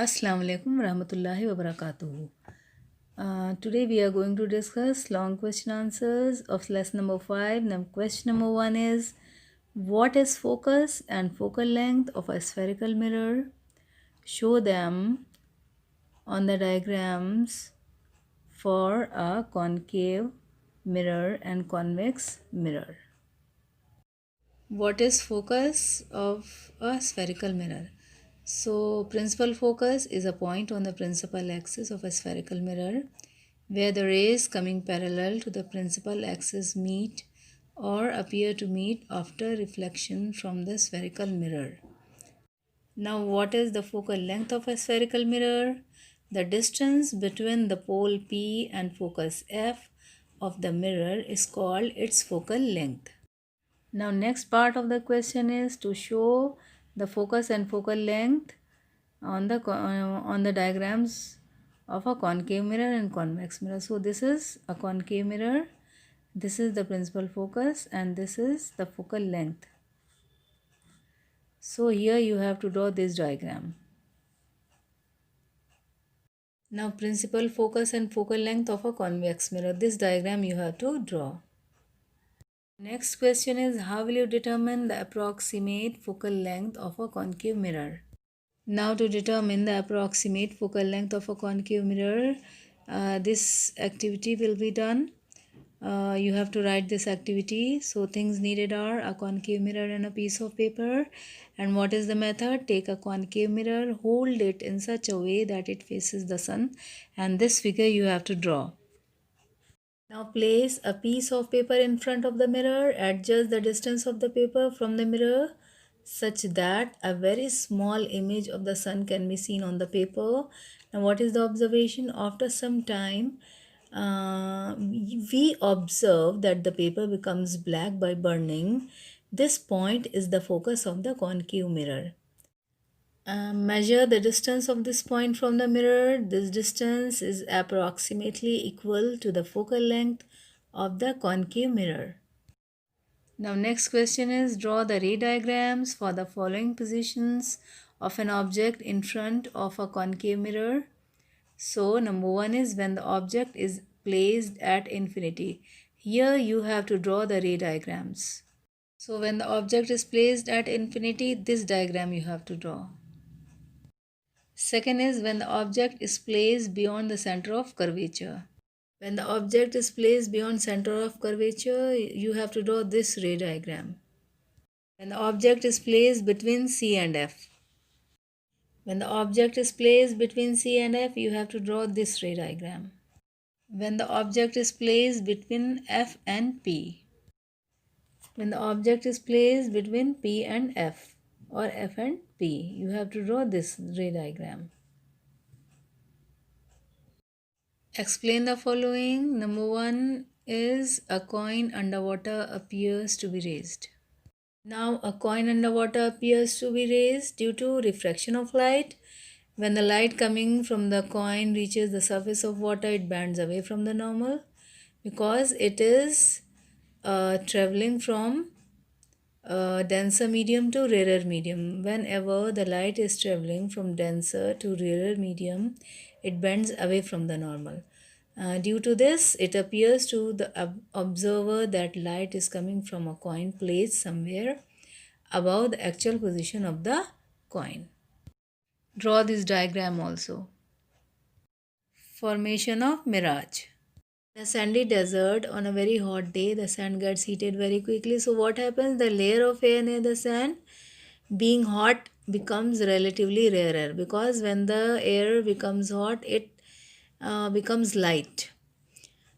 Assalamu alaikum warahmatullahi wabarakatuh. Today we are going to discuss long question answers of lesson number 5. Now question number 1 is, what is focus and focal length of a spherical mirror? Show them on the diagrams for a concave mirror and convex mirror. What is focus of a spherical mirror? So, principal focus is a point on the principal axis of a spherical mirror where the rays coming parallel to the principal axis meet or appear to meet after reflection from the spherical mirror. Now, what is the focal length of a spherical mirror? The distance between the pole P and focus F of the mirror is called its focal length. Now next part of the question is to show the focus and focal length on the diagrams of a concave mirror and convex mirror. So this is a concave mirror, this is the principal focus, and this is the focal length. So here you have to draw this diagram. Now principal focus and focal length of a convex mirror. This diagram you have to draw. Next question is, how will you determine the approximate focal length of a concave mirror? Now to determine the approximate focal length of a concave mirror, this activity will be done. You have to write this activity. So things needed are a concave mirror and a piece of paper. And what is the method? Take a concave mirror, hold it in such a way that it faces the sun, and this figure you have to draw. Now place a piece of paper in front of the mirror, adjust the distance of the paper from the mirror such that a very small image of the sun can be seen on the paper. Now what is the observation? After some time, we observe that the paper becomes black by burning. This point is the focus of the concave mirror. Measure the distance of this point from the mirror. This distance is approximately equal to the focal length of the concave mirror. Now next question is, draw the ray diagrams for the following positions of an object in front of a concave mirror. So number 1 is when the object is placed at infinity. Here you have to draw the ray diagrams. So when the object is placed at infinity, this diagram you have to draw. Second is when the object is placed beyond the center of curvature. When the object is placed beyond center of curvature, you have to draw this ray diagram. When the object is placed between C and F. When the object is placed between C and F, you have to draw this ray diagram. When the object is placed between F and P. When the object is placed between P and F or F and P, you have to draw this ray diagram. Explain the following. Number 1 is a coin underwater appears to be raised. Now a coin underwater appears to be raised due to refraction of light. When the light coming from the coin reaches the surface of water, it bends away from the normal because it is traveling from denser medium to rarer medium. Whenever the light is traveling from denser to rarer medium, it bends away from the normal. Due to this, it appears to the observer that light is coming from a coin placed somewhere above the actual position of the coin. Draw this diagram also. Formation of mirage. In a sandy desert, on a very hot day, the sand gets heated very quickly. So what happens? The layer of air near the sand, being hot, becomes relatively rarer because when the air becomes hot, it becomes light.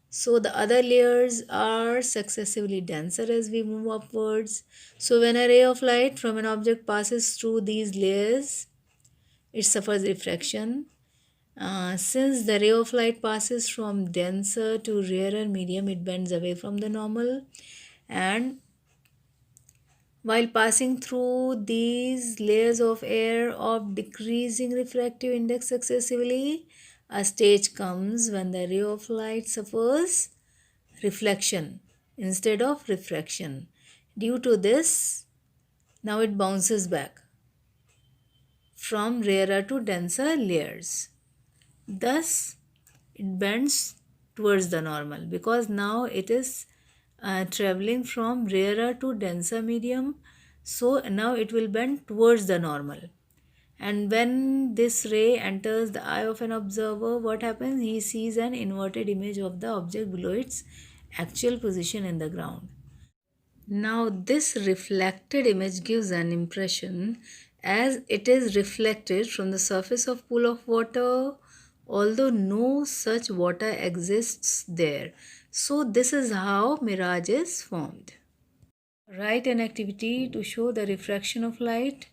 So the other layers are successively denser as we move upwards. So when a ray of light from an object passes through these layers, it suffers refraction. Since the ray of light passes from denser to rarer medium, it bends away from the normal, and while passing through these layers of air of decreasing refractive index successively, a stage comes when the ray of light suffers reflection instead of refraction. Due to this, now it bounces back from rarer to denser layers. Thus, it bends towards the normal because now it is traveling from rarer to denser medium. So now it will bend towards the normal. And when this ray enters the eye of an observer, what happens? He sees an inverted image of the object below its actual position in the ground. Now, this reflected image gives an impression as it is reflected from the surface of pool of water, although no such water exists there. So, this is how mirage is formed. Write an activity to show the refraction of light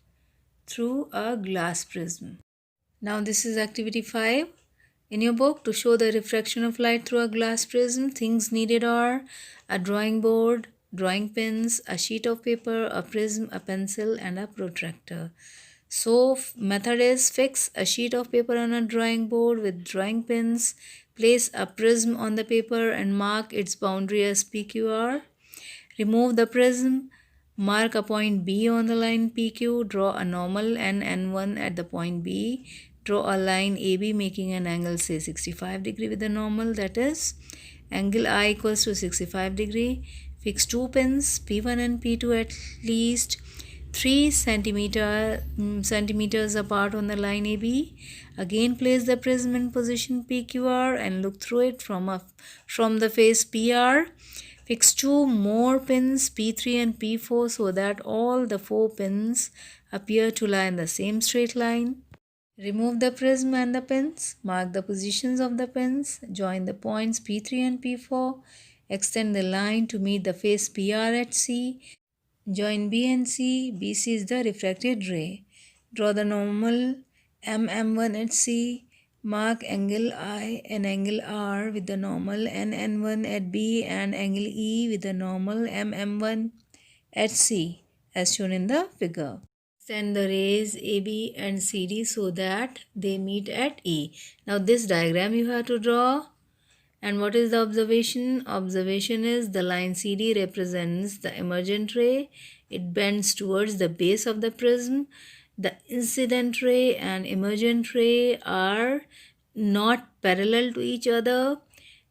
through a glass prism. Now, this is activity 5. In your book, to show the refraction of light through a glass prism, things needed are a drawing board, drawing pins, a sheet of paper, a prism, a pencil, and a protractor. So, method is fix a sheet of paper on a drawing board with drawing pins, place a prism on the paper and mark its boundary as PQR. Remove the prism, mark a point B on the line PQ, draw a normal and N1 at the point B, draw a line AB making an angle say 65 degree with the normal, that is angle I equals to 65 degree. Fix two pins P1 and P2 at least 3 centimeters apart on the line AB. Again place the prism in position PQR and look through it from the face PR. Fix two more pins P3 and P4 so that all the 4 pins appear to lie in the same straight line. Remove the prism and the pins. Mark the positions of the pins. Join the points P3 and P4. Extend the line to meet the face PR at C. Join B and C. BC is the refracted ray. Draw the normal MM1 at C. Mark angle I and angle R with the normal N1 at B and angle E with the normal MM1 at C as shown in the figure. Extend the rays AB and CD so that they meet at E. Now this diagram you have to draw. And what is the observation? Observation is the line CD represents the emergent ray. It bends towards the base of the prism. The incident ray and emergent ray are not parallel to each other.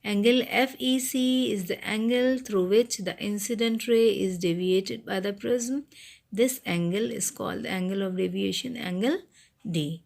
Angle FEC is the angle through which the incident ray is deviated by the prism. This angle is called the angle of deviation, angle D.